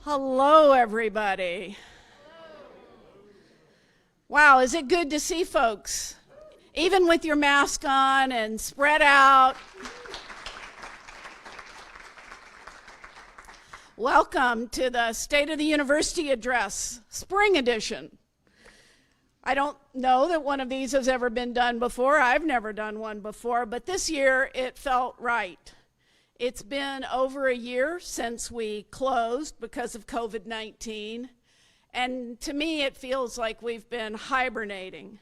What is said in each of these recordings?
Hello, everybody. Wow, is it good to see folks? Even with your mask on and spread out. Welcome to the State of the University Address, Spring Edition. I don't know that one of these has ever been done before. I've never done one before, but this year it felt right. It's been over a year since we closed because of COVID-19, and to me it feels like we've been hibernating,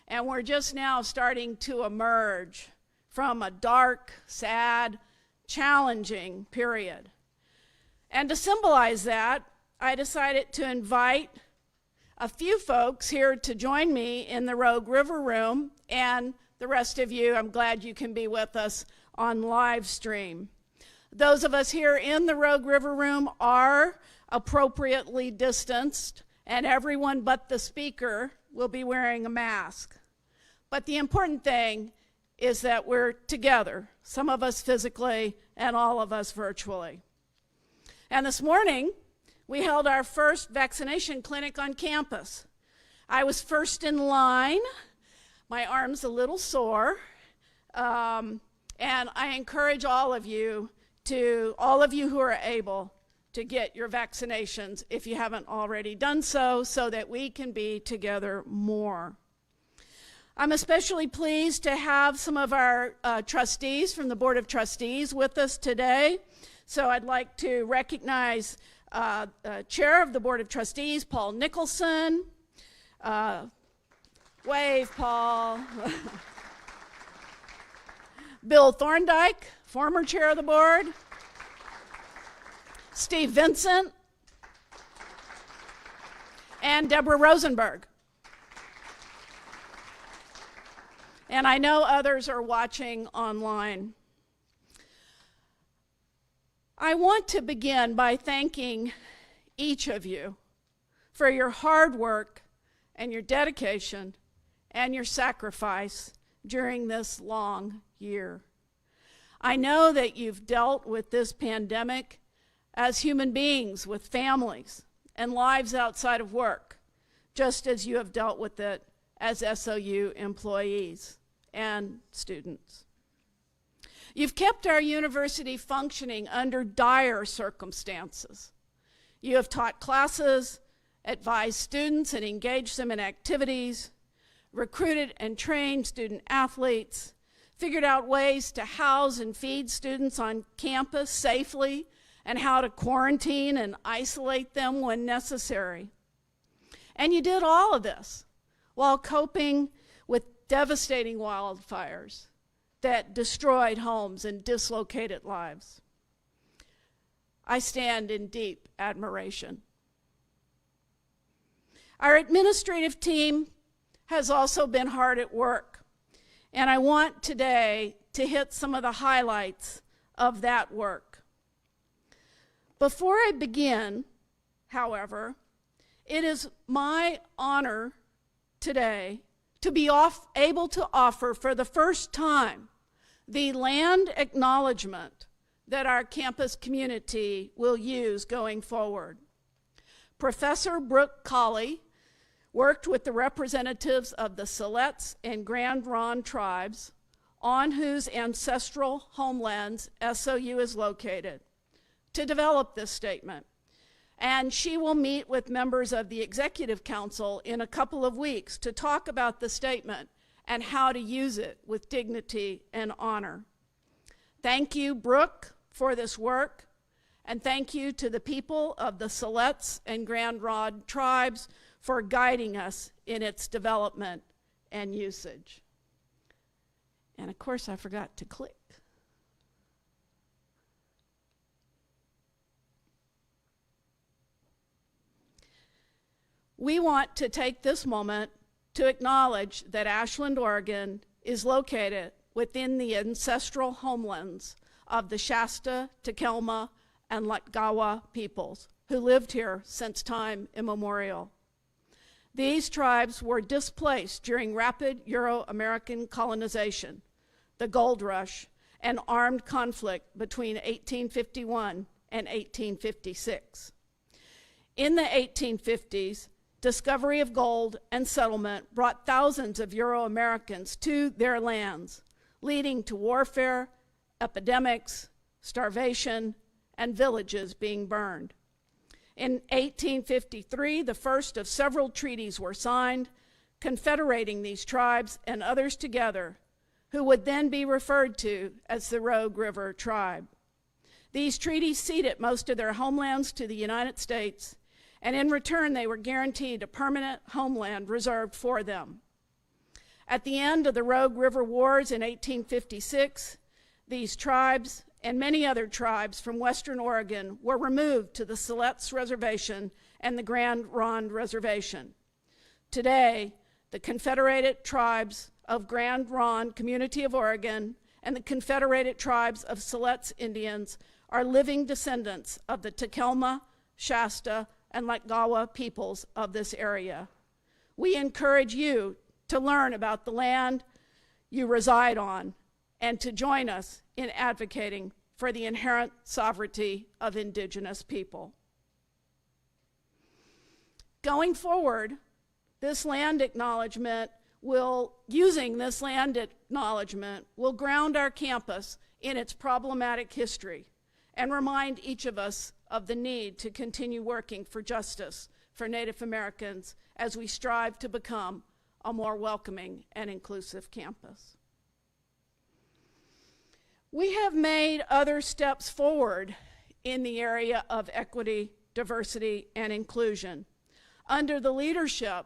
and we're just now starting to emerge from a dark, sad, challenging period. And to symbolize that, I decided to invite a few folks here to join me in the Rogue River Room, and the rest of you, I'm glad you can be with us on live stream. Those of us here in the Rogue River Room are appropriately distanced, and everyone but the speaker will be wearing a mask. But the important thing is that we're together, some of us physically and all of us virtually. And this morning, we held our first vaccination clinic on campus. I was first in line. My arm's a little sore. And I encourage all of you who are able to get your vaccinations if you haven't already done so that we can be together more. I'm especially pleased to have some of our trustees from the Board of Trustees with us today. So I'd like to recognize Chair of the Board of Trustees, Paul Nicholson. Wave, Paul. Bill Thorndike, former chair of the board. Steve Vincent. And Deborah Rosenberg. And I know others are watching online. I want to begin by thanking each of you for your hard work and your dedication and your sacrifice during this long year. I know that you've dealt with this pandemic as human beings with families and lives outside of work, just as you have dealt with it as SOU employees and students. You've kept our university functioning under dire circumstances. You have taught classes, advised students and engaged them in activities, recruited and trained student athletes, figured out ways to house and feed students on campus safely, and how to quarantine and isolate them when necessary. And you did all of this while coping with devastating wildfires that destroyed homes and dislocated lives. I stand in deep admiration. Our administrative team has also been hard at work, and I want today to hit some of the highlights of that work. Before I begin, however, it is my honor today to be able to offer for the first time the land acknowledgement that our campus community will use going forward. Professor Brooke Colley worked with the representatives of the Siletz and Grand Ronde tribes, on whose ancestral homelands SOU is located, to develop this statement. And she will meet with members of the Executive Council in a couple of weeks to talk about the statement and how to use it with dignity and honor. Thank you, Brooke, for this work, and thank you to the people of the Siletz and Grand Ronde tribes for guiding us in its development and usage. And of course, I forgot to click. We want to take this moment to acknowledge that Ashland, Oregon is located within the ancestral homelands of the Shasta, Takelma, and Latgawa peoples who lived here since time immemorial. These tribes were displaced during rapid Euro-American colonization, the gold rush, and armed conflict between 1851 and 1856. In the 1850s, discovery of gold and settlement brought thousands of Euro-Americans to their lands, leading to warfare, epidemics, starvation, and villages being burned. In 1853, the first of several treaties were signed, confederating these tribes and others together, who would then be referred to as the Rogue River Tribe. These treaties ceded most of their homelands to the United States, and in return they were guaranteed a permanent homeland reserved for them. At the end of the Rogue River Wars in 1856, these tribes and many other tribes from western Oregon were removed to the Siletz Reservation and the Grand Ronde Reservation. Today, the Confederated Tribes of Grand Ronde Community of Oregon and the Confederated Tribes of Siletz Indians are living descendants of the Takelma, Shasta, and Letgawa peoples of this area. We encourage you to learn about the land you reside on and to join us in advocating for the inherent sovereignty of indigenous people. Going forward, using this land acknowledgement will ground our campus in its problematic history and remind each of us of the need to continue working for justice for Native Americans as we strive to become a more welcoming and inclusive campus. We have made other steps forward in the area of equity, diversity, and inclusion under the leadership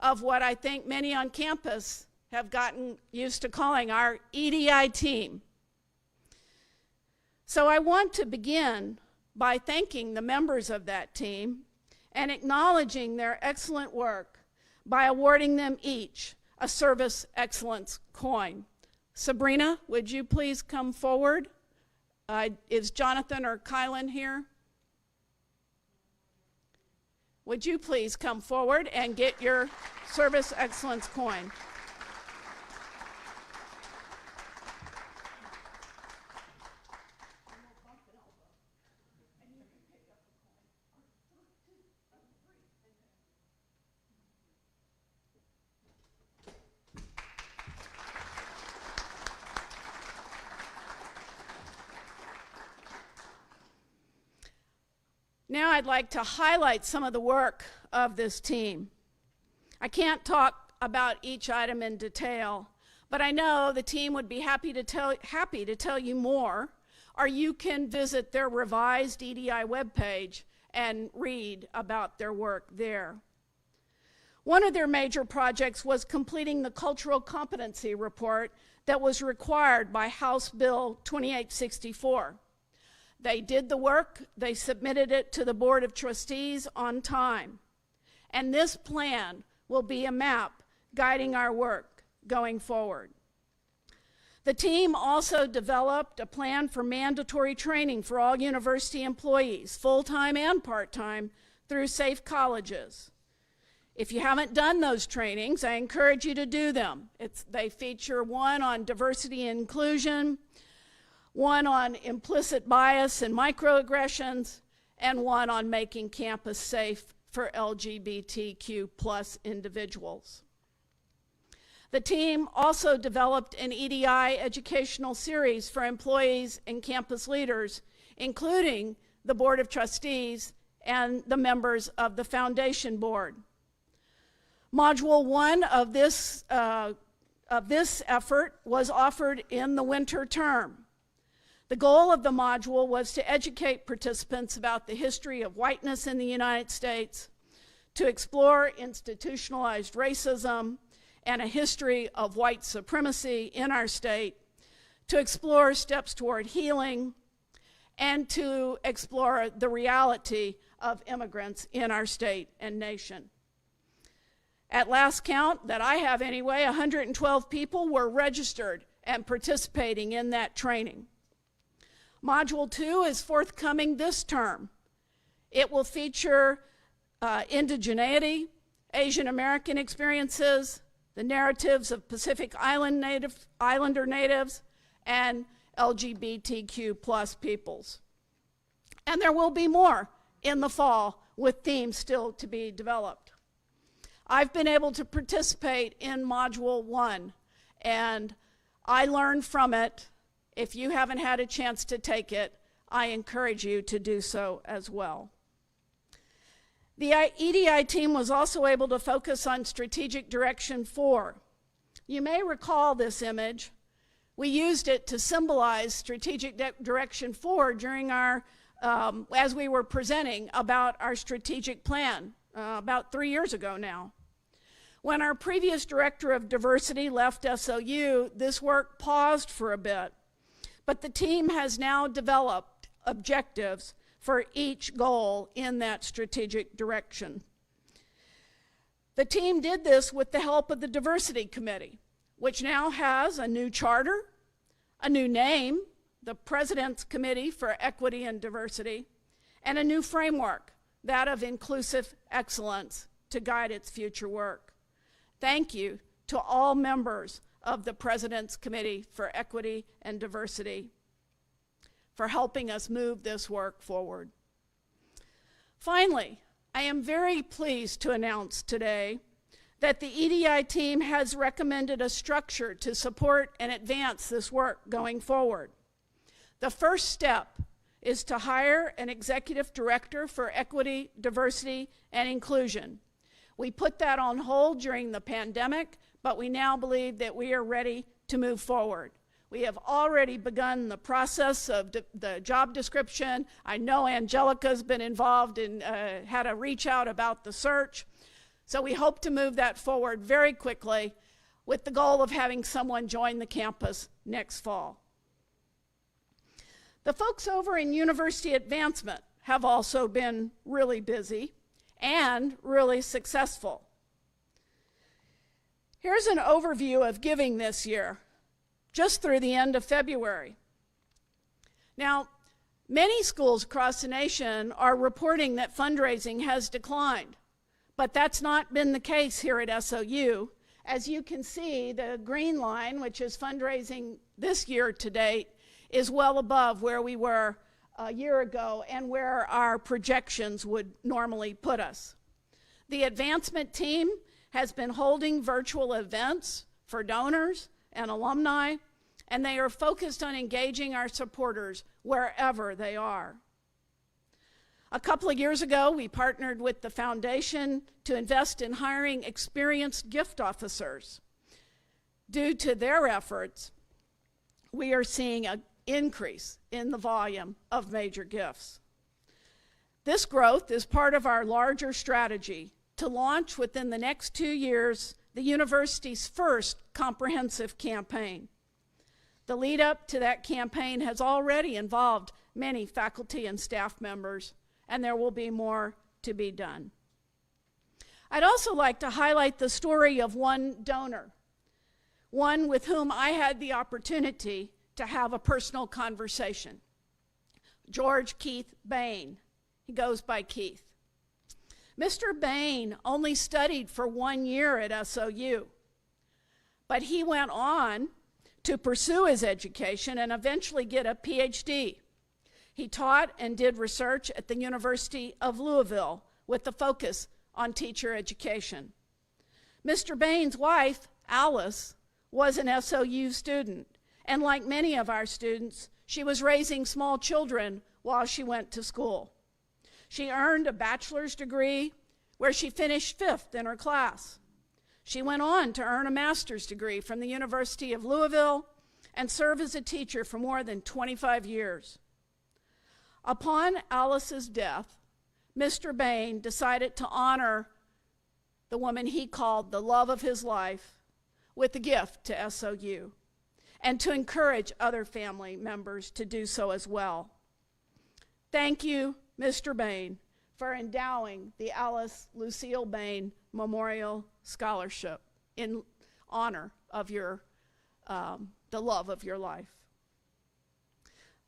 of what I think many on campus have gotten used to calling our EDI team. So I want to begin by thanking the members of that team and acknowledging their excellent work by awarding them each a Service Excellence coin. Sabrina, would you please come forward? Is Jonathan or Kylan here? Would you please come forward and get your Service Excellence coin? Now I'd like to highlight some of the work of this team. I can't talk about each item in detail, but I know the team would be happy to tell you more, or you can visit their revised EDI webpage and read about their work there. One of their major projects was completing the cultural competency report that was required by House Bill 2864. They did the work, they submitted it to the Board of Trustees on time. And this plan will be a map guiding our work going forward. The team also developed a plan for mandatory training for all university employees, full-time and part-time, through Safe Colleges. If you haven't done those trainings, I encourage you to do them. They feature one on diversity and inclusion, one on implicit bias and microaggressions, and one on making campus safe for LGBTQ+ individuals. The team also developed an EDI educational series for employees and campus leaders, including the Board of Trustees and the members of the Foundation Board. Module 1 of this effort was offered in the winter term. The goal of the module was to educate participants about the history of whiteness in the United States, to explore institutionalized racism and a history of white supremacy in our state, to explore steps toward healing, and to explore the reality of immigrants in our state and nation. At last count, that I have anyway, 112 people were registered and participating in that training. Module 2 is forthcoming this term. It will feature indigeneity, Asian American experiences, the narratives of Pacific Islander natives, and LGBTQ+ peoples. And there will be more in the fall with themes still to be developed. I've been able to participate in Module 1, and I learned from it. If you haven't had a chance to take it, I encourage you to do so as well. The EDI team was also able to focus on Strategic Direction 4. You may recall this image. We used it to symbolize Strategic Direction 4 during our, as we were presenting about our strategic plan about 3 years ago now. When our previous Director of Diversity left SOU, this work paused for a bit, but the team has now developed objectives for each goal in that strategic direction. The team did this with the help of the Diversity Committee, which now has a new charter, a new name, the President's Committee for Equity and Diversity, and a new framework, that of inclusive excellence, to guide its future work. Thank you to all members of the President's Committee for Equity and Diversity for helping us move this work forward. Finally, I am very pleased to announce today that the EDI team has recommended a structure to support and advance this work going forward. The first step is to hire an executive director for equity, diversity, and inclusion. We put that on hold during the pandemic, but we now believe that we are ready to move forward. We have already begun the process of the job description. I know Angelica's been involved and had a reach out about the search. So we hope to move that forward very quickly with the goal of having someone join the campus next fall. The folks over in University Advancement have also been really busy and really successful. Here's an overview of giving this year, just through the end of February. Now, many schools across the nation are reporting that fundraising has declined, but that's not been the case here at SOU. As you can see, the green line, which is fundraising this year to date, is well above where we were a year ago and where our projections would normally put us. The advancement team has been holding virtual events for donors and alumni, and they are focused on engaging our supporters wherever they are. A couple of years ago, we partnered with the foundation to invest in hiring experienced gift officers. Due to their efforts, we are seeing an increase in the volume of major gifts. This growth is part of our larger strategy to launch within the next 2 years the university's first comprehensive campaign. The lead up to that campaign has already involved many faculty and staff members, and there will be more to be done. I'd also like to highlight the story of one donor, one with whom I had the opportunity to have a personal conversation. George Keith Bain. He goes by Keith. Mr. Bain only studied for 1 year at SOU, but he went on to pursue his education and eventually get a PhD. He taught and did research at the University of Louisville with a focus on teacher education. Mr. Bain's wife, Alice, was an SOU student, and like many of our students, she was raising small children while she went to school. She earned a bachelor's degree where she finished 5th in her class. She went on to earn a master's degree from the University of Louisville and serve as a teacher for more than 25 years. Upon Alice's death, Mr. Bain decided to honor the woman he called the love of his life with a gift to SOU and to encourage other family members to do so as well. Thank you, Mr. Bain, for endowing the Alice Lucille Bain Memorial Scholarship in honor of your, the love of your life.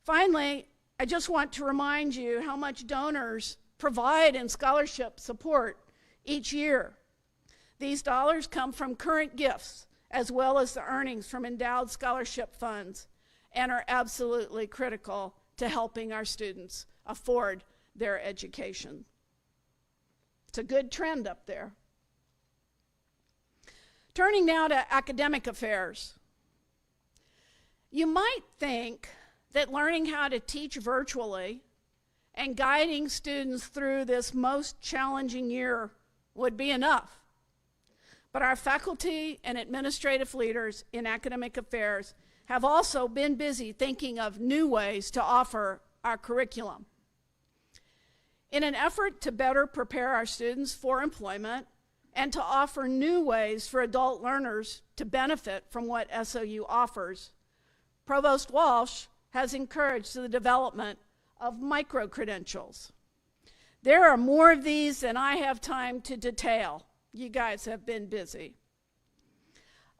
Finally, I just want to remind you how much donors provide in scholarship support each year. These dollars come from current gifts as well as the earnings from endowed scholarship funds and are absolutely critical to helping our students afford their education. It's a good trend up there. Turning now to academic affairs. You might think that learning how to teach virtually and guiding students through this most challenging year would be enough. But our faculty and administrative leaders in academic affairs have also been busy thinking of new ways to offer our curriculum. In an effort to better prepare our students for employment and to offer new ways for adult learners to benefit from what SOU offers, Provost Walsh has encouraged the development of micro-credentials. There are more of these than I have time to detail. You guys have been busy.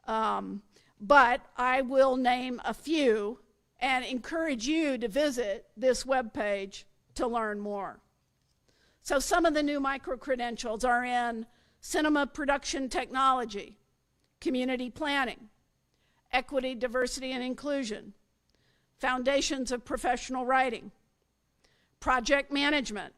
But I will name a few and encourage you to visit this webpage to learn more. So some of the new micro-credentials are in cinema production technology, community planning, equity, diversity, and inclusion, foundations of professional writing, project management.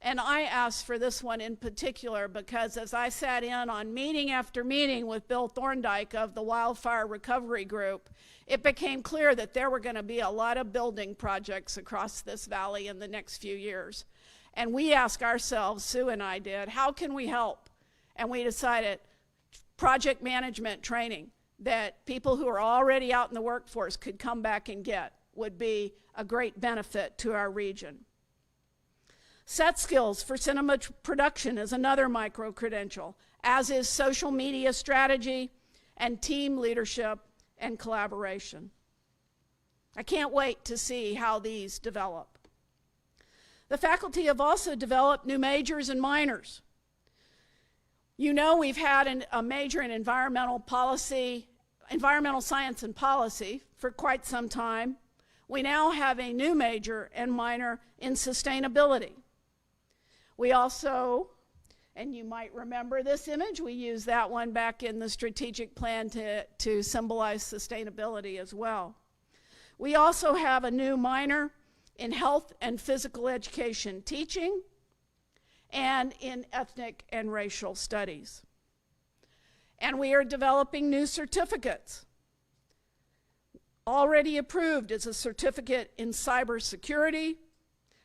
And I asked for this one in particular because as I sat in on meeting after meeting with Bill Thorndike of the Wildfire Recovery Group, it became clear that there were going to be a lot of building projects across this valley in the next few years. And we asked ourselves, Sue and I did, how can we help? And we decided project management training that people who are already out in the workforce could come back and get would be a great benefit to our region. Set skills for cinema production is another micro-credential, as is social media strategy and team leadership and collaboration. I can't wait to see how these develop. The faculty have also developed new majors and minors. You know, we've had a major in environmental science and policy for quite some time. We now have a new major and minor in sustainability. We also, and you might remember this image, we used that one back in the strategic plan to symbolize sustainability as well. We also have a new minor in health and physical education teaching and in ethnic and racial studies. And we are developing new certificates. Already approved is a certificate in cybersecurity,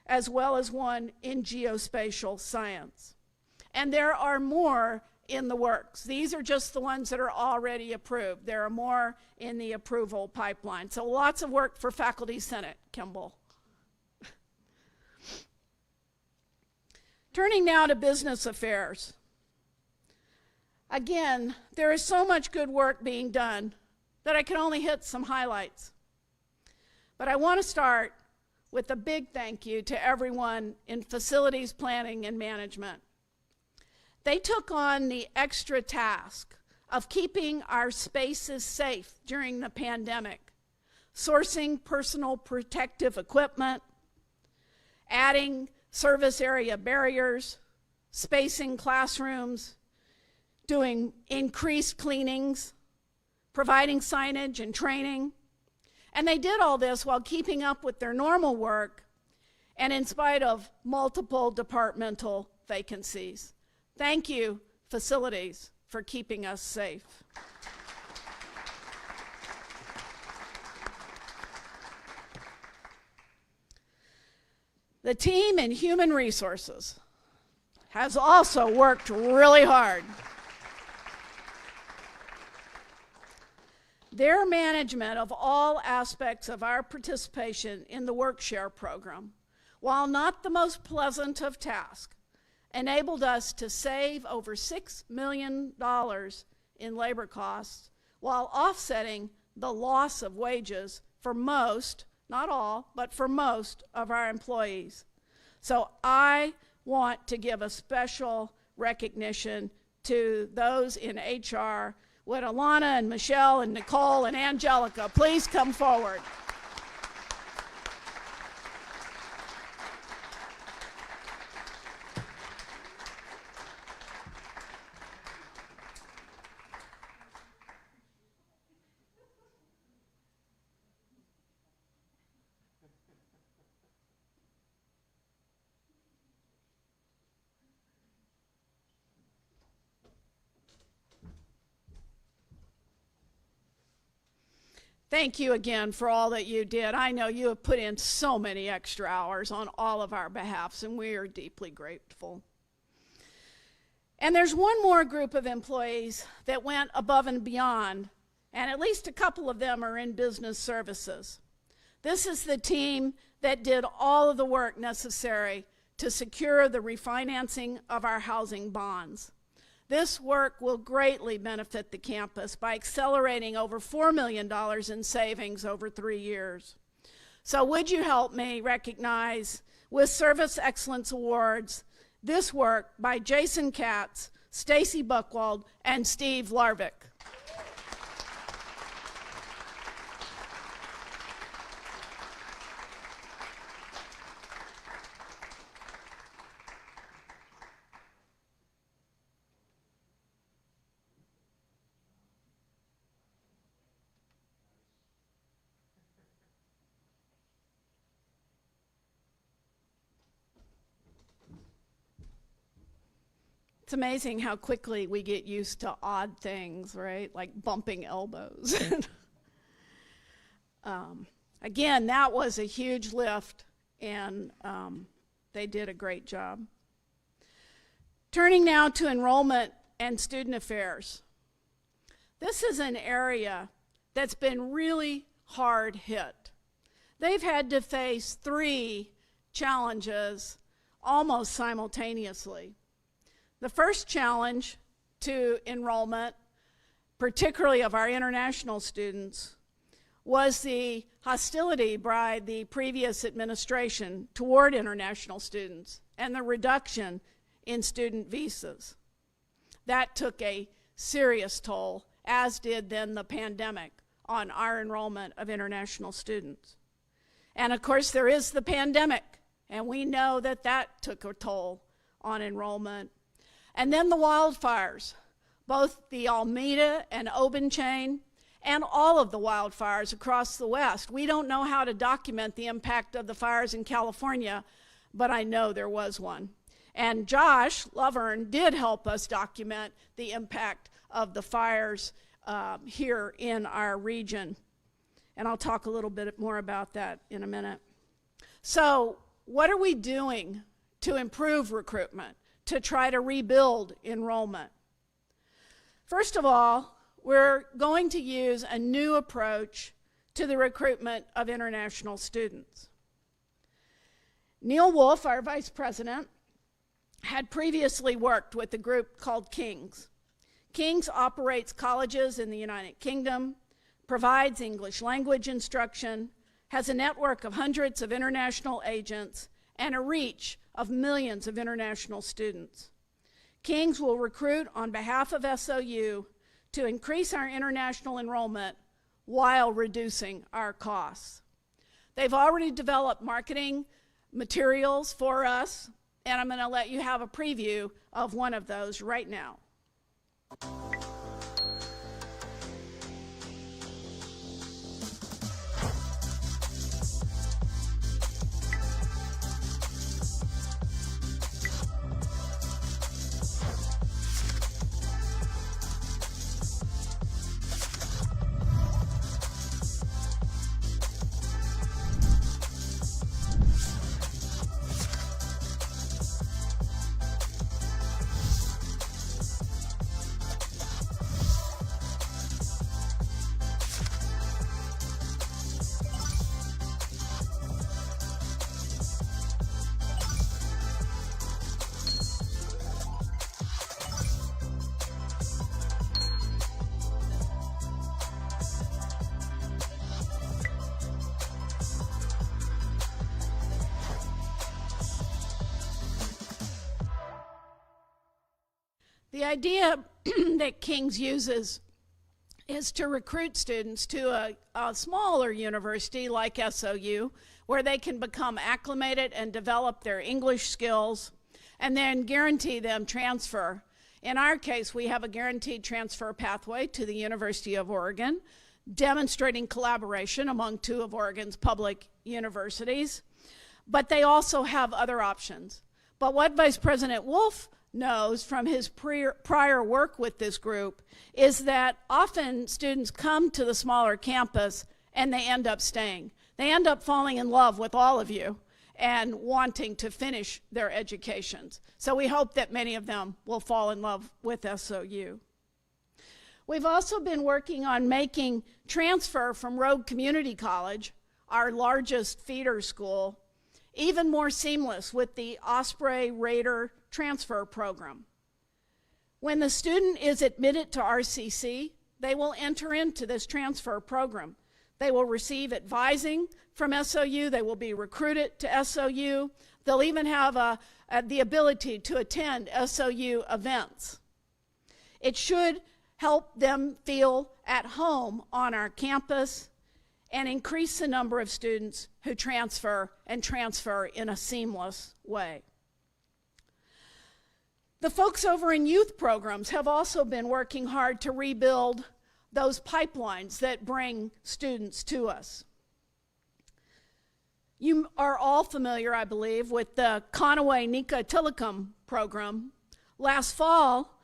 as well as one in geospatial science. And there are more in the works. These are just the ones that are already approved. There are more in the approval pipeline. So lots of work for Faculty Senate, Kimball. Turning now to business affairs. Again, there is so much good work being done that I can only hit some highlights. But I want to start with a big thank you to everyone in facilities planning and management. They took on the extra task of keeping our spaces safe during the pandemic, sourcing personal protective equipment, adding service area barriers, spacing classrooms, doing increased cleanings, providing signage and training. And they did all this while keeping up with their normal work and in spite of multiple departmental vacancies. Thank you, facilities, for keeping us safe. The team in human resources has also worked really hard. Their management of all aspects of our participation in the WorkShare program, while not the most pleasant of tasks, enabled us to save over $6 million in labor costs while offsetting the loss of wages for most, not all, but for most of our employees. So I want to give a special recognition to those in HR. Would Alana and Michelle and Nicole and Angelica please come forward? Thank you again for all that you did. I know you have put in so many extra hours on all of our behalfs, and we are deeply grateful. And there's one more group of employees that went above and beyond, and at least a couple of them are in business services. This is the team that did all of the work necessary to secure the refinancing of our housing bonds. This work will greatly benefit the campus by accelerating over $4 million in savings over 3 years. So would you help me recognize with Service Excellence Awards this work by Jason Katz, Stacy Buchwald, and Steve Larvik. It's amazing how quickly we get used to odd things, right? Like bumping elbows. Again, that was a huge lift, and they did a great job. Turning now to enrollment and student affairs. This is an area that's been really hard hit. They've had to face 3 challenges almost simultaneously. The first challenge to enrollment, particularly of our international students, was the hostility by the previous administration toward international students and the reduction in student visas. That took a serious toll, as did then the pandemic, on our enrollment of international students. And of course there is the pandemic, and we know that that took a toll on enrollment. And then the wildfires, both the Alameda and Oban chain, and all of the wildfires across the West. We don't know how to document the impact of the fires in California, but I know there was one. And Josh Lovern did help us document the impact of the fires here in our region. And I'll talk a little bit more about that in a minute. So, what are we doing to improve recruitment, to try to rebuild enrollment? First of all, we're going to use a new approach to the recruitment of international students. Neil Wolf, our vice president, had previously worked with a group called King's. King's operates colleges in the United Kingdom, provides English language instruction, has a network of hundreds of international agents, and a reach of millions of international students. King's will recruit on behalf of SOU to increase our international enrollment while reducing our costs. They've already developed marketing materials for us, and I'm going to let you have a preview of one of those right now. The idea that King's uses is to recruit students to a smaller university like SOU, where they can become acclimated and develop their English skills, and then guarantee them transfer. In our case, we have a guaranteed transfer pathway to the University of Oregon, demonstrating collaboration among 2 of Oregon's public universities, but they also have other options. But what Vice President Wolf knows from his prior work with this group is that often students come to the smaller campus and they end up staying. They end up falling in love with all of you and wanting to finish their educations. So we hope that many of them will fall in love with SOU. We've also been working on making transfer from Rogue Community College, our largest feeder school, even more seamless with the Osprey Raider transfer program. When the student is admitted to RCC, they will enter into this transfer program. They will receive advising from SOU. They will be recruited to SOU. They'll even have the ability to attend SOU events. It should help them feel at home on our campus and increase the number of students who transfer and transfer in a seamless way. The folks over in youth programs have also been working hard to rebuild those pipelines that bring students to us. You are all familiar, I believe, with the Conaway Nika Tillicum program. Last fall,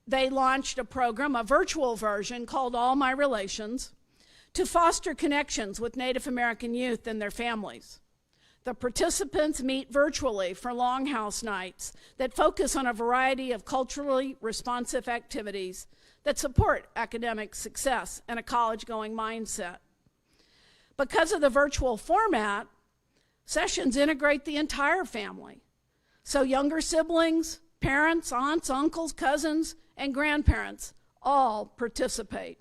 they launched a program, a virtual version called All My Relations, to foster connections with Native American youth and their families. The participants meet virtually for longhouse nights that focus on a variety of culturally responsive activities that support academic success and a college-going mindset. Because of the virtual format, sessions integrate the entire family. So younger siblings, parents, aunts, uncles, cousins, and grandparents all participate.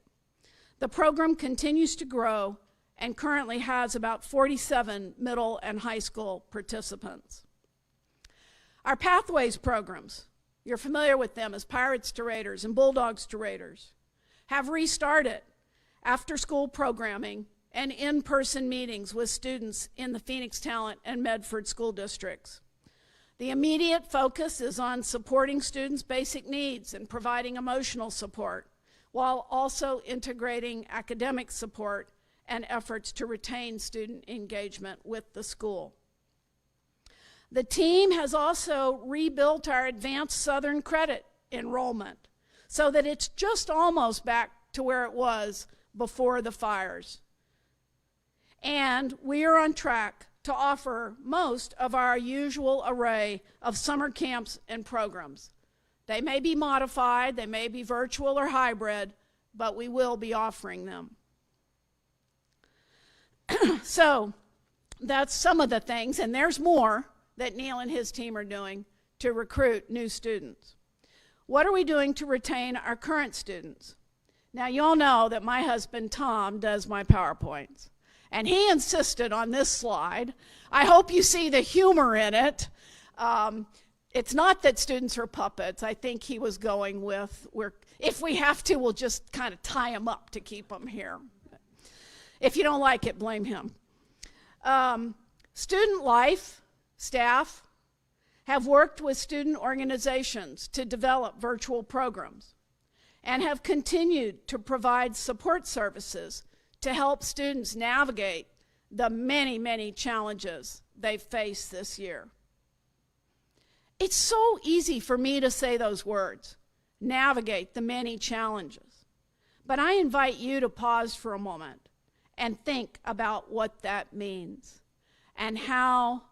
The program continues to grow and currently has about 47 middle and high school participants. Our Pathways programs, you're familiar with them as Pirates to Raiders and Bulldogs to Raiders, have restarted after-school programming and in-person meetings with students in the Phoenix Talent and Medford school districts. The immediate focus is on supporting students' basic needs and providing emotional support, while also integrating academic support and efforts to retain student engagement with the school. The team has also rebuilt our advanced Southern credit enrollment so that it's just almost back to where it was before the fires. And we are on track to offer most of our usual array of summer camps and programs. They may be modified, they may be virtual or hybrid, but we will be offering them. So that's some of the things, and there's more that Neil and his team are doing to recruit new students. What are we doing to retain our current students? Now, you all know that my husband, Tom, does my PowerPoints, and he insisted on this slide. I hope you see the humor in it. It's not that students are puppets. I think he was going with, if we have to, we'll just kind of tie them up to keep them here. If you don't like it, blame him. Student Life staff have worked with student organizations to develop virtual programs and have continued to provide support services to help students navigate the many, many challenges they've faced this year. It's so easy for me to say those words, navigate the many challenges. But I invite you to pause for a moment and think about what that means and how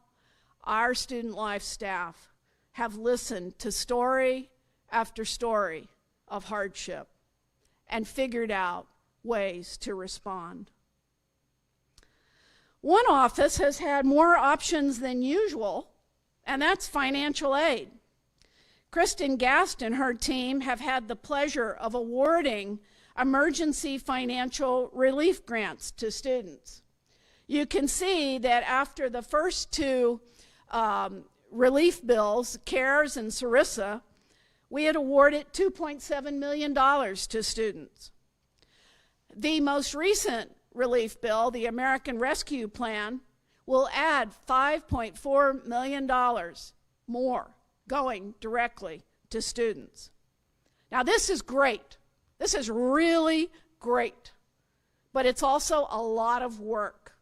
our Student Life staff have listened to story after story of hardship and figured out ways to respond. One office has had more options than usual, and that's financial aid. Kristen Gast and her team have had the pleasure of awarding emergency financial relief grants to students. You can see that after the first two relief bills, CARES and Sarissa, we had awarded $2.7 million to students. The most recent relief bill, the American Rescue Plan, will add $5.4 million more going directly to students. Now, this is great. This is really great, but it's also a lot of work.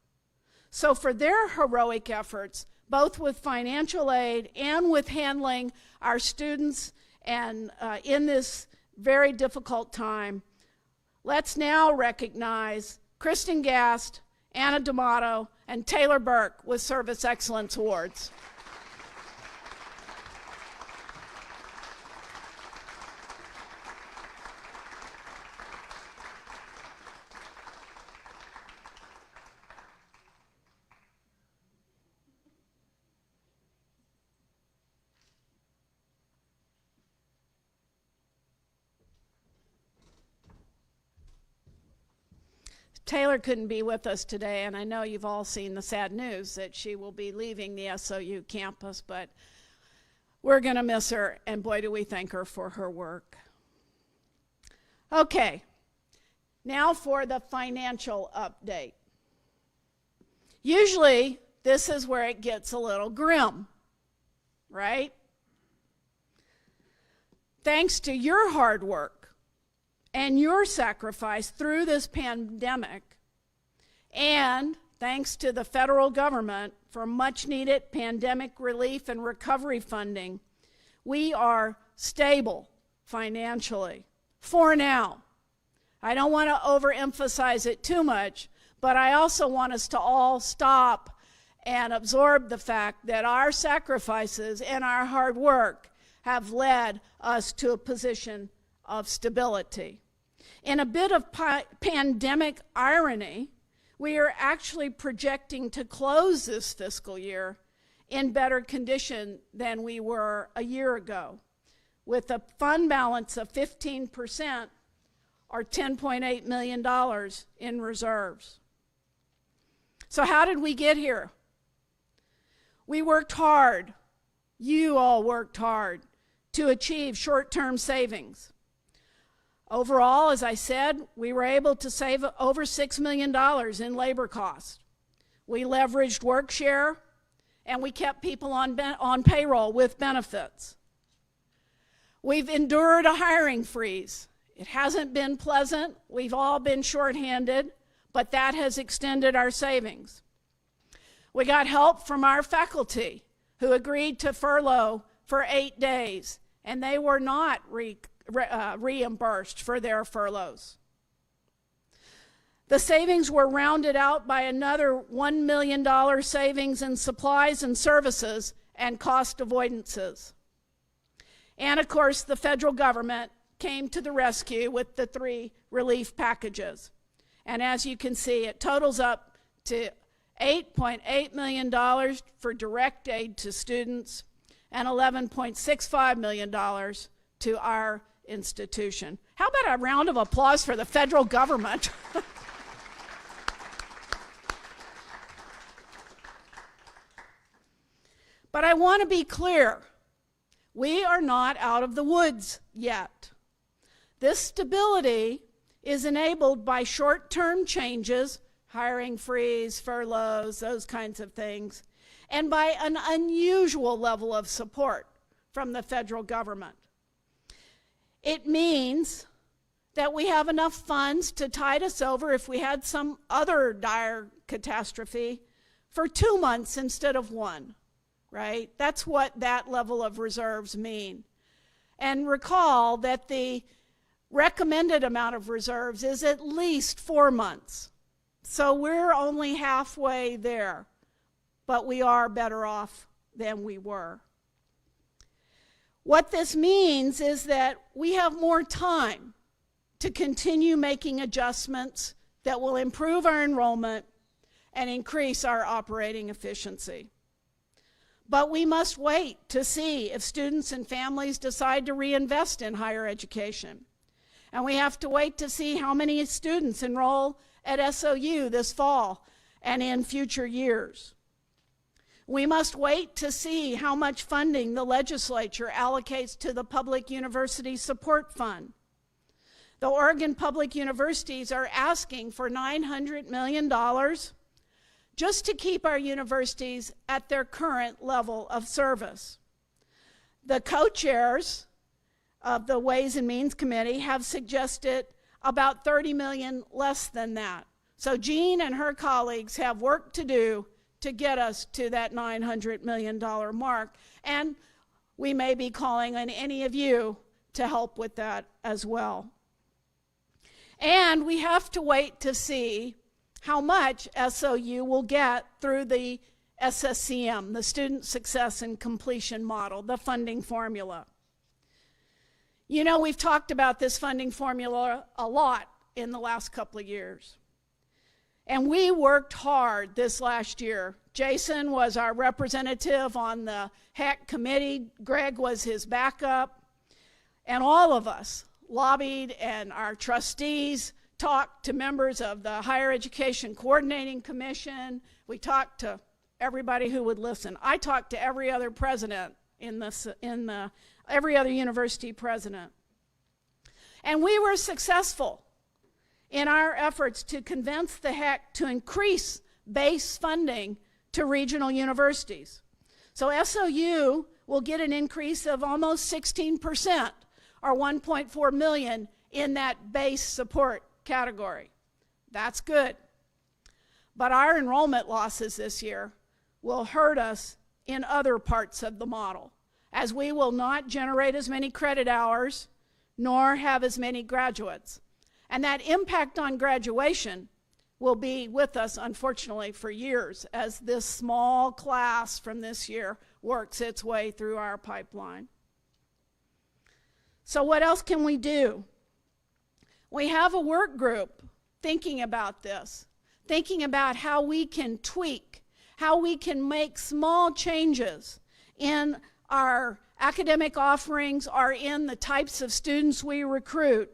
So for their heroic efforts, both with financial aid and with handling our students and in this very difficult time, let's now recognize Kristen Gast Anna D'Amato, and Taylor Burke with Service Excellence Awards. Taylor couldn't be with us today, and I know you've all seen the sad news that she will be leaving the SOU campus, but we're going to miss her, and boy, do we thank her for her work. Okay, now for the financial update. Usually, this is where it gets a little grim, right? Thanks to your hard work and your sacrifice through this pandemic, and thanks to the federal government for much-needed pandemic relief and recovery funding, we are stable financially for now. I don't want to overemphasize it too much, but I also want us to all stop and absorb the fact that our sacrifices and our hard work have led us to a position of stability. In a bit of pandemic irony, we are actually projecting to close this fiscal year in better condition than we were a year ago, with a fund balance of 15% or $10.8 million in reserves. So how did we get here? We worked hard, you all worked hard, to achieve short-term savings. Overall, as I said, we were able to save over $6 million in labor costs. We leveraged work share, and we kept people on payroll with benefits. We've endured a hiring freeze. It hasn't been pleasant. We've all been shorthanded, but that has extended our savings. We got help from our faculty, who agreed to furlough for 8 days, and they were not reimbursed for their furloughs. The savings were rounded out by another $1 million savings in supplies and services and cost avoidances. And of course, the federal government came to the rescue with the 3 relief packages. And as you can see, it totals up to $8.8 million for direct aid to students and $11.65 million to our institution. How about a round of applause for the federal government? But I want to be clear, we are not out of the woods yet. This stability is enabled by short-term changes, hiring freeze, furloughs, those kinds of things, and by an unusual level of support from the federal government. It means that we have enough funds to tide us over if we had some other dire catastrophe for 2 months instead of 1, right? That's what that level of reserves mean. And recall that the recommended amount of reserves is at least 4 months. So we're only halfway there, but we are better off than we were. What this means is that we have more time to continue making adjustments that will improve our enrollment and increase our operating efficiency. But we must wait to see if students and families decide to reinvest in higher education. And we have to wait to see how many students enroll at SOU this fall and in future years. We must wait to see how much funding the legislature allocates to the Public University Support Fund. The Oregon Public Universities are asking for $900 million just to keep our universities at their current level of service. The co-chairs of the Ways and Means Committee have suggested about $30 million less than that. So Jean and her colleagues have work to do to get us to that $900 million mark. And we may be calling on any of you to help with that as well. And we have to wait to see how much SOU will get through the SSCM, the Student Success and Completion Model, the funding formula. You know, we've talked about this funding formula a lot in the last couple of years. And we worked hard this last year. Jason was our representative on the HEC committee. Greg was his backup. And all of us lobbied, and our trustees talked to members of the Higher Education Coordinating Commission. We talked to everybody who would listen. I talked to every other president every other university president. And we were successful in our efforts to convince the HEC to increase base funding to regional universities. So SOU will get an increase of almost 16%, or $1.4 million in that base support category. That's good. But our enrollment losses this year will hurt us in other parts of the model, as we will not generate as many credit hours nor have as many graduates. And that impact on graduation will be with us, unfortunately, for years as this small class from this year works its way through our pipeline. So what else can we do? We have a work group thinking about this, thinking about how we can tweak, how we can make small changes in our academic offerings or in the types of students we recruit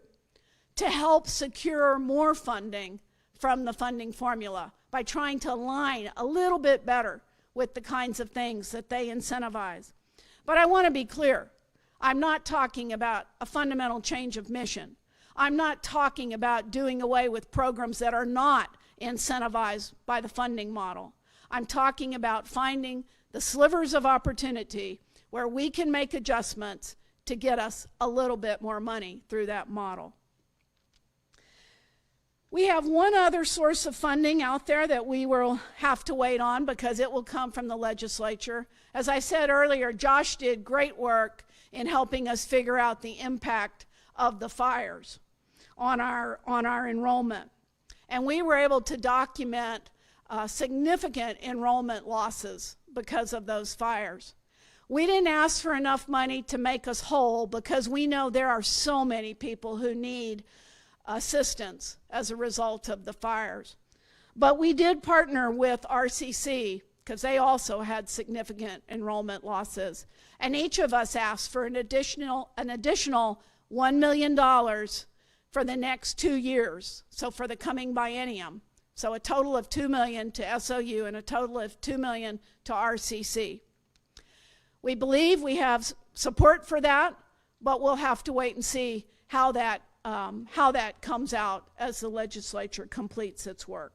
to help secure more funding from the funding formula by trying to align a little bit better with the kinds of things that they incentivize. But I want to be clear. I'm not talking about a fundamental change of mission. I'm not talking about doing away with programs that are not incentivized by the funding model. I'm talking about finding the slivers of opportunity where we can make adjustments to get us a little bit more money through that model. We have one other source of funding out there that we will have to wait on because it will come from the legislature. As I said earlier, Josh did great work in helping us figure out the impact of the fires on our enrollment. And we were able to document significant enrollment losses because of those fires. We didn't ask for enough money to make us whole because we know there are so many people who need assistance as a result of the fires. But we did partner with RCC because they also had significant enrollment losses. And each of us asked for an additional $1 million for the next 2 years, so for the coming biennium. So a total of $2 million to SOU and a total of $2 million to RCC. We believe we have support for that, but we'll have to wait and see how that comes out as the legislature completes its work.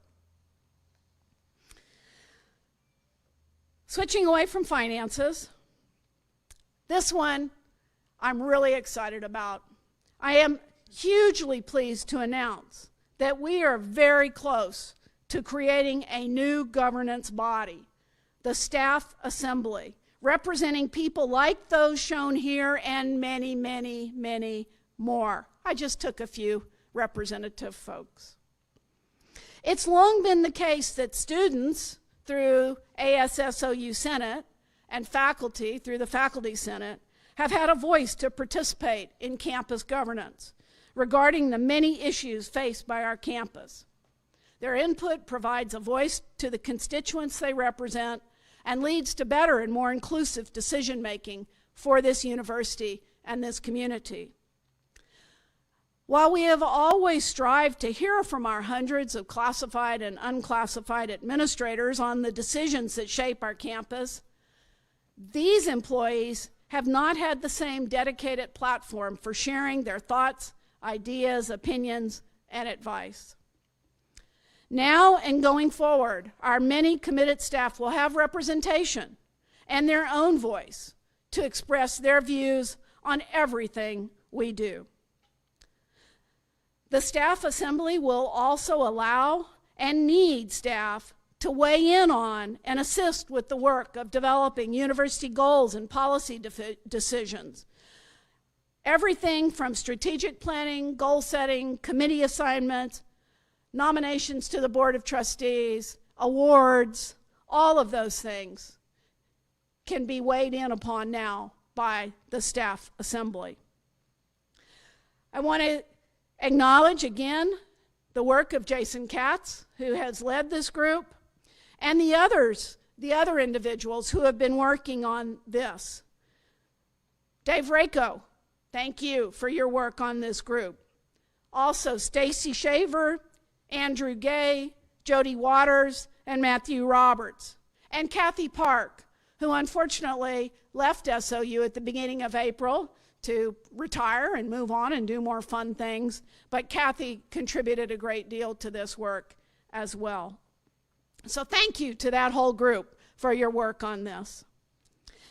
Switching away from finances, this one I'm really excited about. I am hugely pleased to announce that we are very close to creating a new governance body, the Staff Assembly, representing people like those shown here and many, many, many more. I just took a few representative folks. It's long been the case that students through ASSOU Senate and faculty through the Faculty Senate have had a voice to participate in campus governance regarding the many issues faced by our campus. Their input provides a voice to the constituents they represent and leads to better and more inclusive decision-making for this university and this community. While we have always strived to hear from our hundreds of classified and unclassified administrators on the decisions that shape our campus, these employees have not had the same dedicated platform for sharing their thoughts, ideas, opinions, and advice. Now and going forward, our many committed staff will have representation and their own voice to express their views on everything we do. The Staff Assembly will also allow and need staff to weigh in on and assist with the work of developing university goals and policy decisions. Everything from strategic planning, goal setting, committee assignments, nominations to the Board of Trustees, awards, all of those things can be weighed in upon now by the staff assembly. I want to acknowledge again the work of Jason Katz, who has led this group, and the other individuals who have been working on this. Dave Rako, thank you for your work on this group. Also, Stacy Shaver, Andrew Gay, Jody Waters, and Matthew Roberts. And Kathy Park, who unfortunately left SOU at the beginning of April to retire and move on and do more fun things. But Kathy contributed a great deal to this work as well. So thank you to that whole group for your work on this.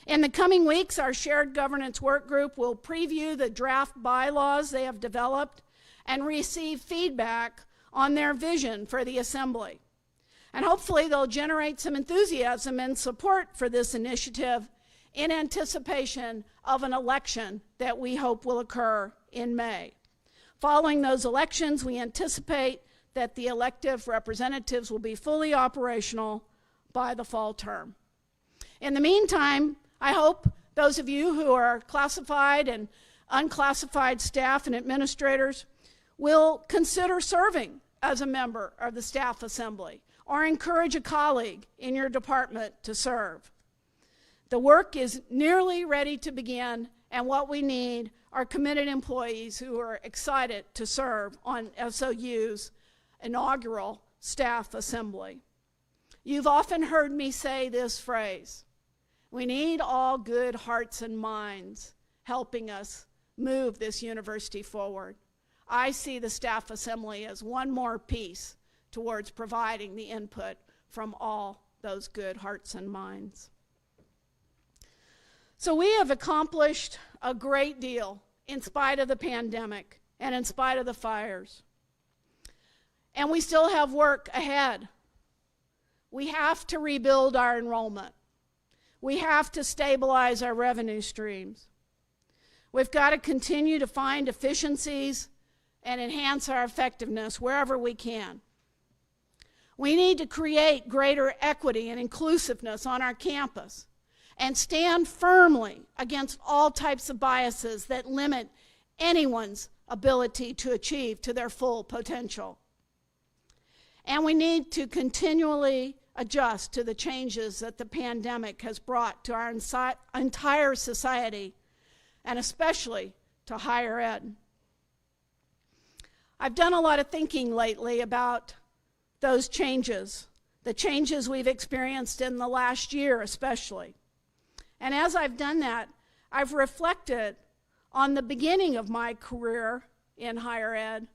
In the coming weeks, our shared governance work group will preview the draft bylaws they have developed and receive feedback on their vision for the assembly. And hopefully they'll generate some enthusiasm and support for this initiative in anticipation of an election that we hope will occur in May. Following those elections, we anticipate that the elective representatives will be fully operational by the fall term. In the meantime, I hope those of you who are classified and unclassified staff and administrators will consider serving as a member of the staff assembly or encourage a colleague in your department to serve. The work is nearly ready to begin, and what we need are committed employees who are excited to serve on SOU's inaugural staff assembly. You've often heard me say this phrase: we need all good hearts and minds helping us move this university forward. I see the staff assembly as one more piece towards providing the input from all those good hearts and minds. So we have accomplished a great deal in spite of the pandemic and in spite of the fires. And we still have work ahead. We have to rebuild our enrollment. We have to stabilize our revenue streams. We've got to continue to find efficiencies and enhance our effectiveness wherever we can. We need to create greater equity and inclusiveness on our campus and stand firmly against all types of biases that limit anyone's ability to achieve to their full potential. And we need to continually adjust to the changes that the pandemic has brought to our entire society, and especially to higher ed. I've done a lot of thinking lately about those changes, the changes we've experienced in the last year especially. And as I've done that, I've reflected on the beginning of my career in higher ed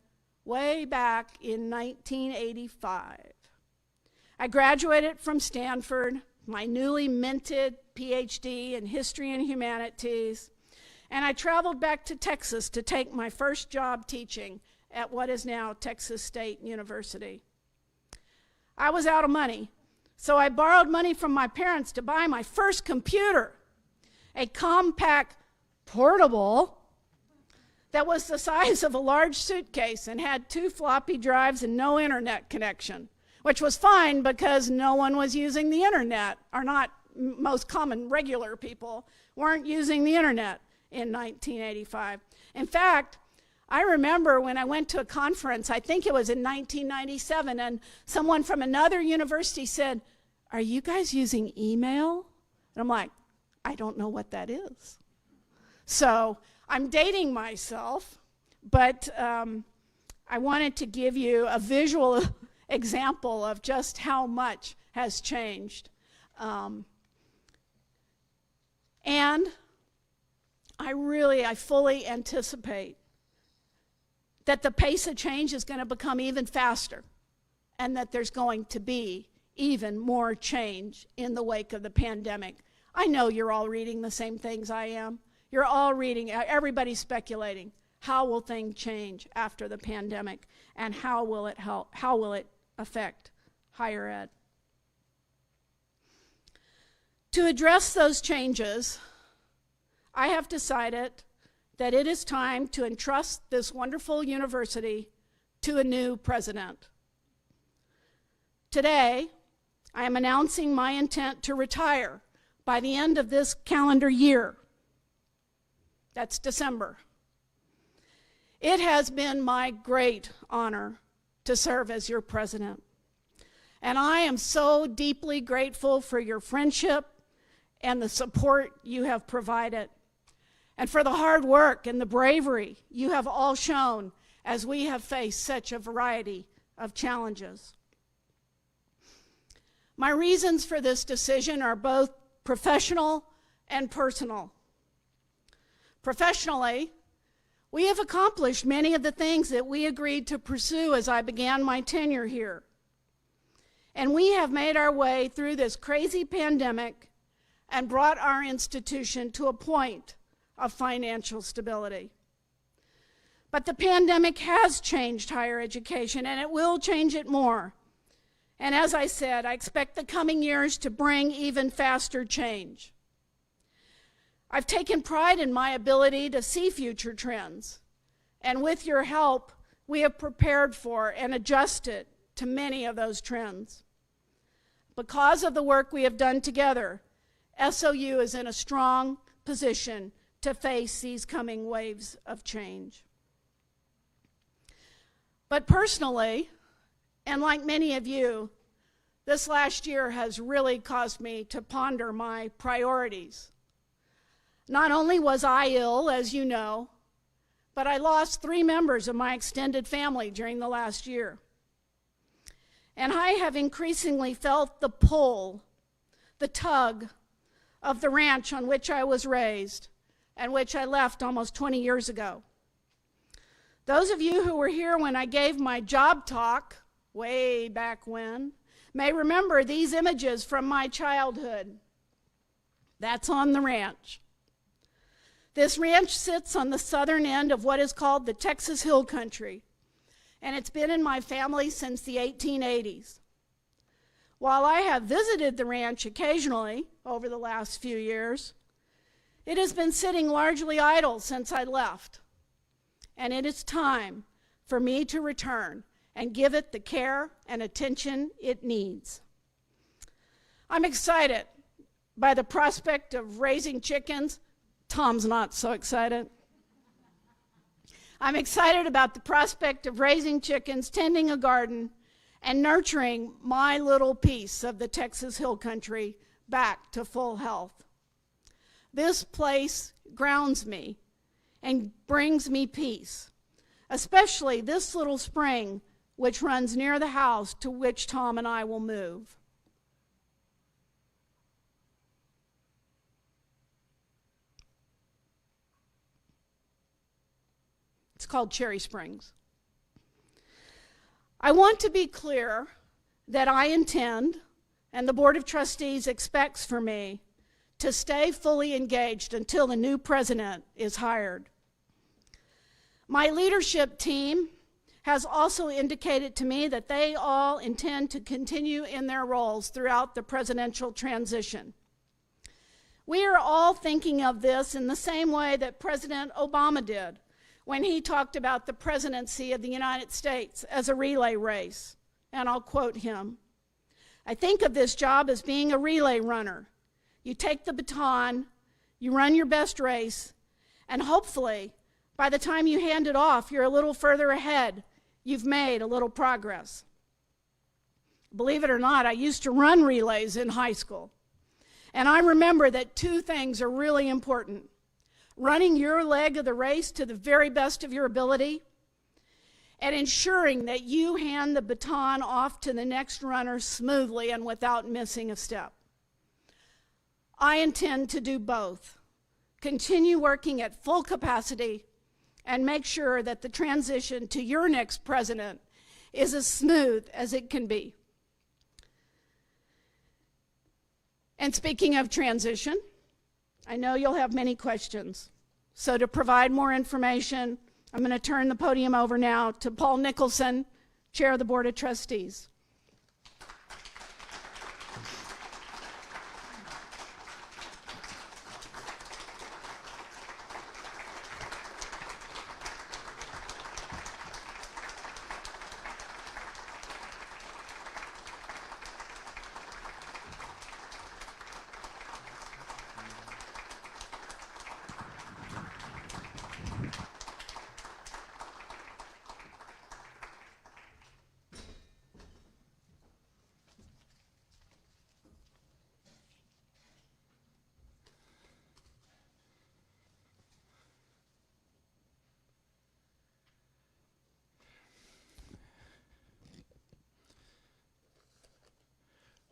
way back in 1985. I graduated from Stanford, my newly minted PhD in history and humanities, and I traveled back to Texas to take my first job teaching at what is now Texas State University. I was out of money, so I borrowed money from my parents to buy my first computer, a compact portable that was the size of a large suitcase and had 2 floppy drives and no internet connection, which was fine because no one was using the internet, or not most common regular people weren't using the internet in 1985. In fact, I remember when I went to a conference, I think it was in 1997, and someone from another university said, "Are you guys using email?" And I'm like, I don't know what that is. So I'm dating myself, but I wanted to give you a visual example of just how much has changed. And I fully anticipate that the pace of change is going to become even faster, and that there's going to be even more change in the wake of the pandemic. I know you're all reading the same things I am. You're all reading, everybody's speculating. How will things change after the pandemic, and how will it affect higher ed? To address those changes, I have decided that it is time to entrust this wonderful university to a new president. Today, I am announcing my intent to retire by the end of this calendar year. That's December. It has been my great honor to serve as your president. And I am so deeply grateful for your friendship and the support you have provided, and for the hard work and the bravery you have all shown as we have faced such a variety of challenges. My reasons for this decision are both professional and personal. Professionally, we have accomplished many of the things that we agreed to pursue as I began my tenure here. And we have made our way through this crazy pandemic and brought our institution to a point of financial stability. But the pandemic has changed higher education, and it will change it more. And as I said, I expect the coming years to bring even faster change. I've taken pride in my ability to see future trends, and with your help, we have prepared for and adjusted to many of those trends. Because of the work we have done together, SOU is in a strong position to face these coming waves of change. But personally, and like many of you, this last year has really caused me to ponder my priorities. Not only was I ill, as you know, but I lost 3 members of my extended family during the last year. And I have increasingly felt the pull, the tug of the ranch on which I was raised and which I left almost 20 years ago. Those of you who were here when I gave my job talk, way back when, may remember these images from my childhood. That's on the ranch. This ranch sits on the southern end of what is called the Texas Hill Country, and it's been in my family since the 1880s. While I have visited the ranch occasionally over the last few years, it has been sitting largely idle since I left, and it is time for me to return and give it the care and attention it needs. I'm excited by the prospect of raising chickens. Tom's not so excited. I'm excited about the prospect of raising chickens, tending a garden, and nurturing my little piece of the Texas Hill Country back to full health. This place grounds me and brings me peace, especially this little spring which runs near the house to which Tom and I will move. It's called Cherry Springs. I want to be clear that I intend, and the Board of Trustees expects for me, to stay fully engaged until the new president is hired. My leadership team has also indicated to me that they all intend to continue in their roles throughout the presidential transition. We are all thinking of this in the same way that President Obama did when he talked about the presidency of the United States as a relay race, and I'll quote him. I think of this job as being a relay runner. You take the baton, you run your best race, and hopefully, by the time you hand it off, you're a little further ahead. You've made a little progress. Believe it or not, I used to run relays in high school, and I remember that 2 things are really important. Running your leg of the race to the very best of your ability, and ensuring that you hand the baton off to the next runner smoothly and without missing a step. I intend to do both. Continue working at full capacity and make sure that the transition to your next president is as smooth as it can be. And speaking of transition, I know you'll have many questions. So to provide more information, I'm going to turn the podium over now to Paul Nicholson, Chair of the Board of Trustees.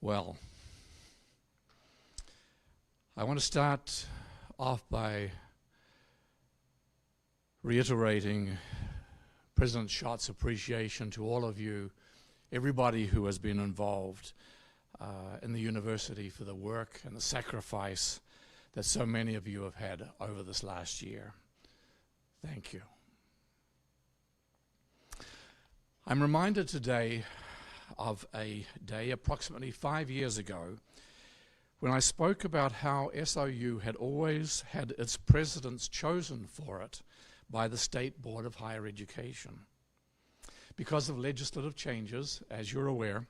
Well, I want to start off by reiterating President Schott's appreciation to all of you, everybody who has been involved in the university for the work and the sacrifice that so many of you have had over this last year. Thank you. I'm reminded today of a day approximately 5 years ago when I spoke about how SOU had always had its presidents chosen for it by the State Board of Higher Education. Because of legislative changes, as you're aware,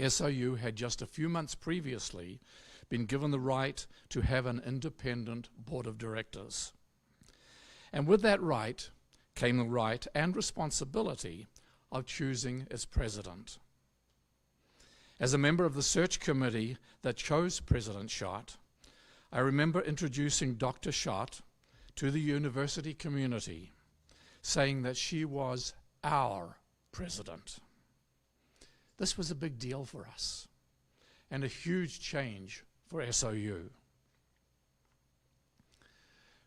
SOU had just a few months previously been given the right to have an independent board of directors. And with that right came the right and responsibility of choosing its president. As a member of the search committee that chose President Schott, I remember introducing Dr. Schott to the university community, saying that she was our president. This was a big deal for us and a huge change for SOU.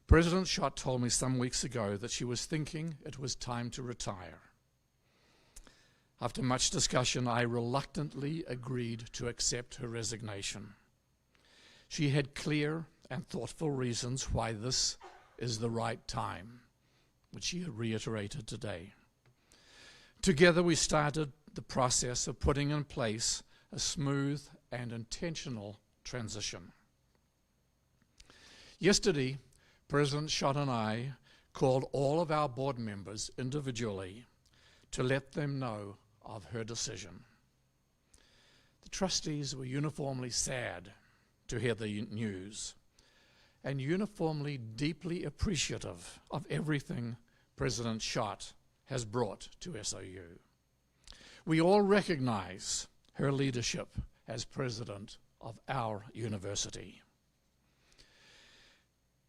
President Schott told me some weeks ago that she was thinking it was time to retire. After much discussion, I reluctantly agreed to accept her resignation. She had clear and thoughtful reasons why this is the right time, which she reiterated today. Together we started the process of putting in place a smooth and intentional transition. Yesterday, President Schott and I called all of our board members individually to let them know of her decision. The trustees were uniformly sad to hear the news and uniformly deeply appreciative of everything President Schott has brought to SOU. We all recognize her leadership as president of our university.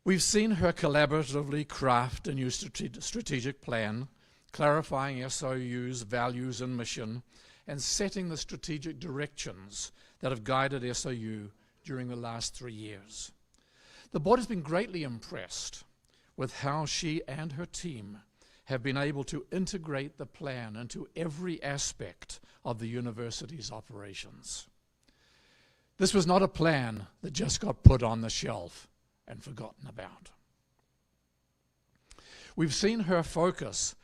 We've seen her collaboratively craft a new strategic plan, clarifying SOU's values and mission, and setting the strategic directions that have guided SOU during the last 3 years. The board has been greatly impressed with how she and her team have been able to integrate the plan into every aspect of the university's operations. This was not a plan that just got put on the shelf and forgotten about. We've seen her focus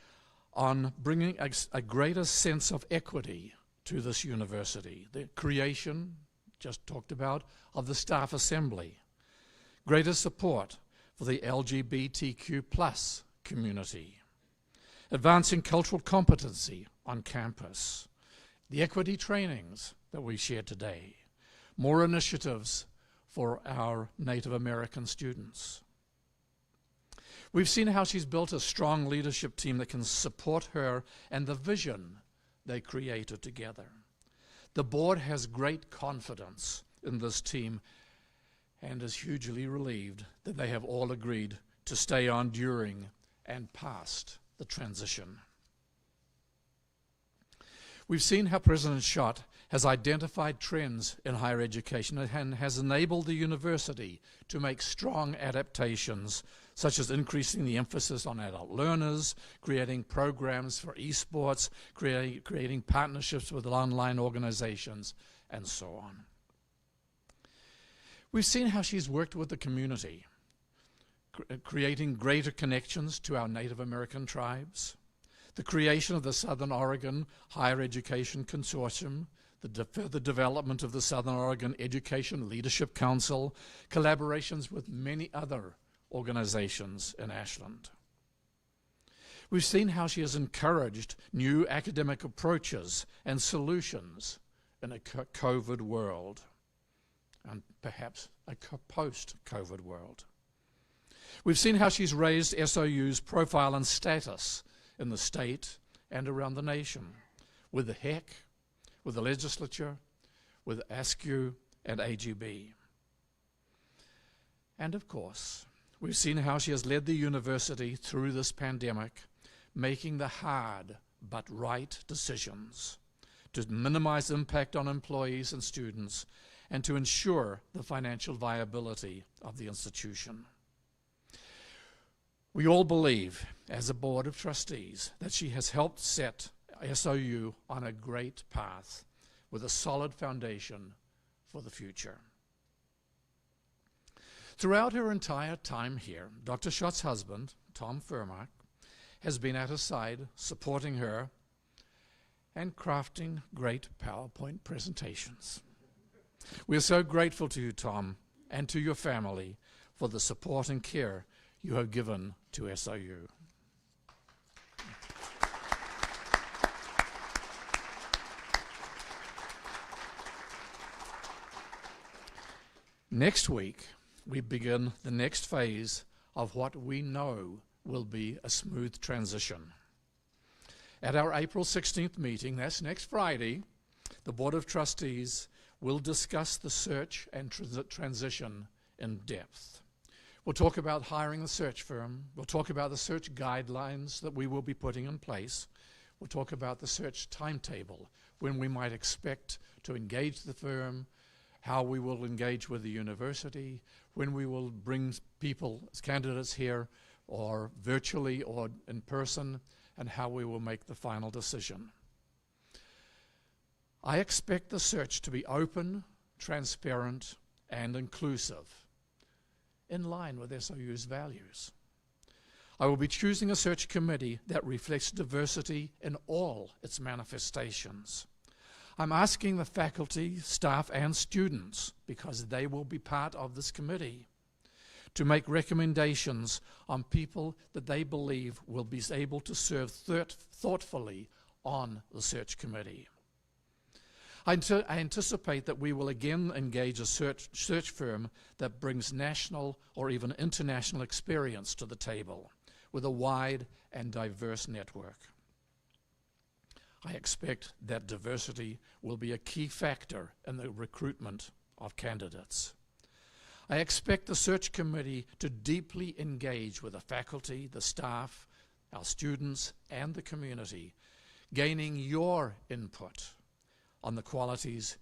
on bringing a greater sense of equity to this university. The creation, just talked about, of the staff assembly. Greater support for the LGBTQ+ community. Advancing cultural competency on campus. The equity trainings that we shared today. More initiatives for our Native American students. We've seen how she's built a strong leadership team that can support her and the vision they created together. The board has great confidence in this team and is hugely relieved that they have all agreed to stay on during and past the transition. We've seen how President Schott has identified trends in higher education and has enabled the university to make strong adaptations, such as increasing the emphasis on adult learners, creating programs for esports, creating partnerships with online organizations, and so on. We've seen how she's worked with the community, creating greater connections to our Native American tribes, the creation of the Southern Oregon Higher Education Consortium, the further development of the Southern Oregon Education Leadership Council, collaborations with many other organizations in Ashland. We've seen how she has encouraged new academic approaches and solutions in a COVID world, and perhaps a post-COVID world. We've seen how she's raised SOU's profile and status in the state and around the nation, with the HEC, with the legislature, with ASCU and AGB. And of course, we've seen how she has led the university through this pandemic, making the hard but right decisions to minimize impact on employees and students, and to ensure the financial viability of the institution. We all believe, as a board of trustees, that she has helped set SOU on a great path with a solid foundation for the future. Throughout her entire time here, Dr. Schott's husband, Tom Furmark, has been at her side, supporting her and crafting great PowerPoint presentations. We are so grateful to you, Tom, and to your family for the support and care you have given to SOU. Next week, we begin the next phase of what we know will be a smooth transition. At our April 16th meeting, that's next Friday, the Board of Trustees will discuss the search and transition in depth. We'll talk about hiring the search firm. We'll talk about the search guidelines that we will be putting in place. We'll talk about the search timetable, when we might expect to engage the firm, how we will engage with the university, when we will bring people as candidates here, or virtually or in person, and how we will make the final decision. I expect the search to be open, transparent, and inclusive, in line with SOU's values. I will be choosing a search committee that reflects diversity in all its manifestations. I'm asking the faculty, staff, and students, because they will be part of this committee, to make recommendations on people that they believe will be able to serve thoughtfully on the search committee. I anticipate that we will again engage a search firm that brings national or even international experience to the table, with a wide and diverse network. I expect that diversity will be a key factor in the recruitment of candidates. I expect the search committee to deeply engage with the faculty, the staff, our students, and the community, gaining your input on the qualities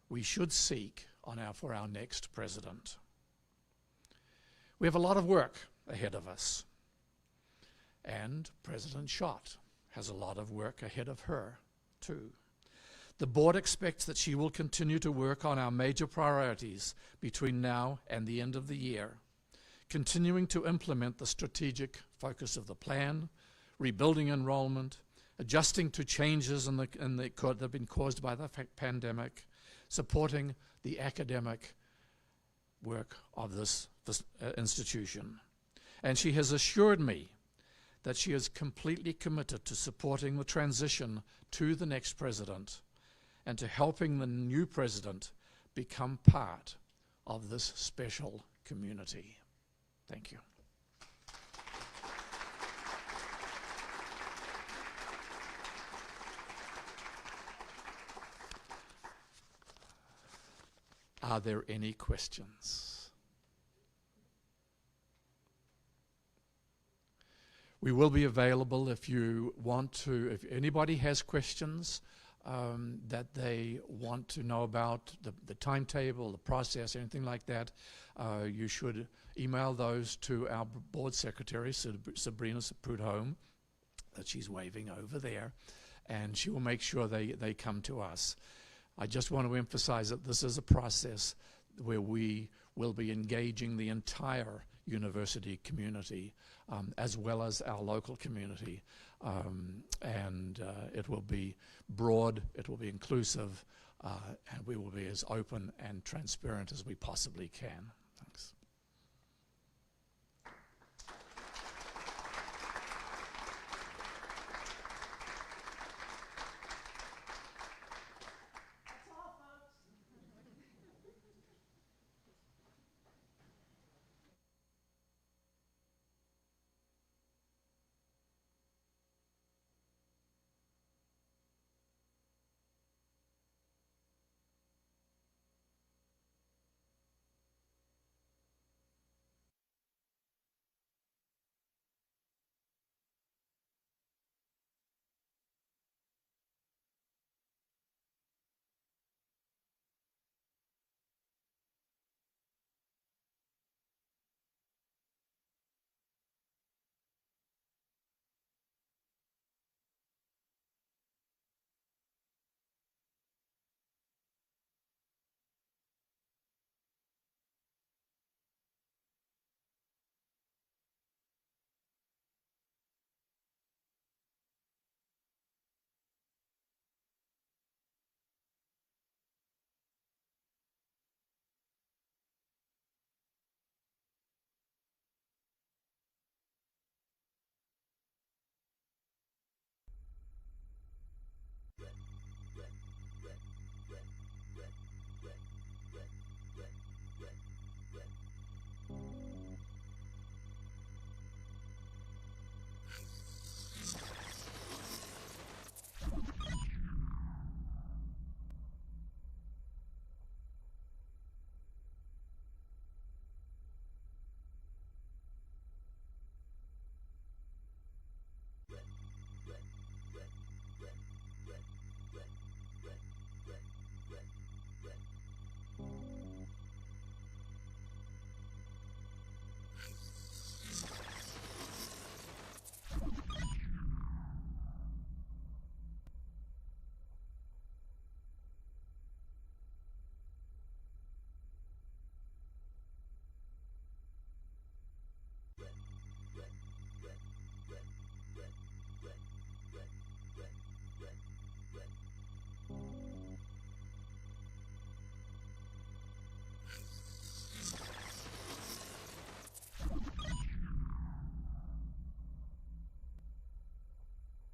we should seek for our next president. We have a lot of work ahead of us, and President Schott has a lot of work ahead of her, too. The board expects that she will continue to work on our major priorities between now and the end of the year, continuing to implement the strategic focus of the plan, rebuilding enrollment, adjusting to changes that have been caused by the pandemic, supporting the academic work of this institution. And she has assured me that she is completely committed to supporting the transition to the next president and to helping the new president become part of this special community. Thank you. Are there any questions? We will be available if you want to, if anybody has questions that they want to know about the timetable, the process, anything like that, you should email those to our board secretary, Sabrina Prudhomme, that she's waving over there, and she will make sure they come to us. I just want to emphasize that this is a process where we will be engaging the entire university community, as well as our local community. And it will be broad, it will be inclusive, and we will be as open and transparent as we possibly can.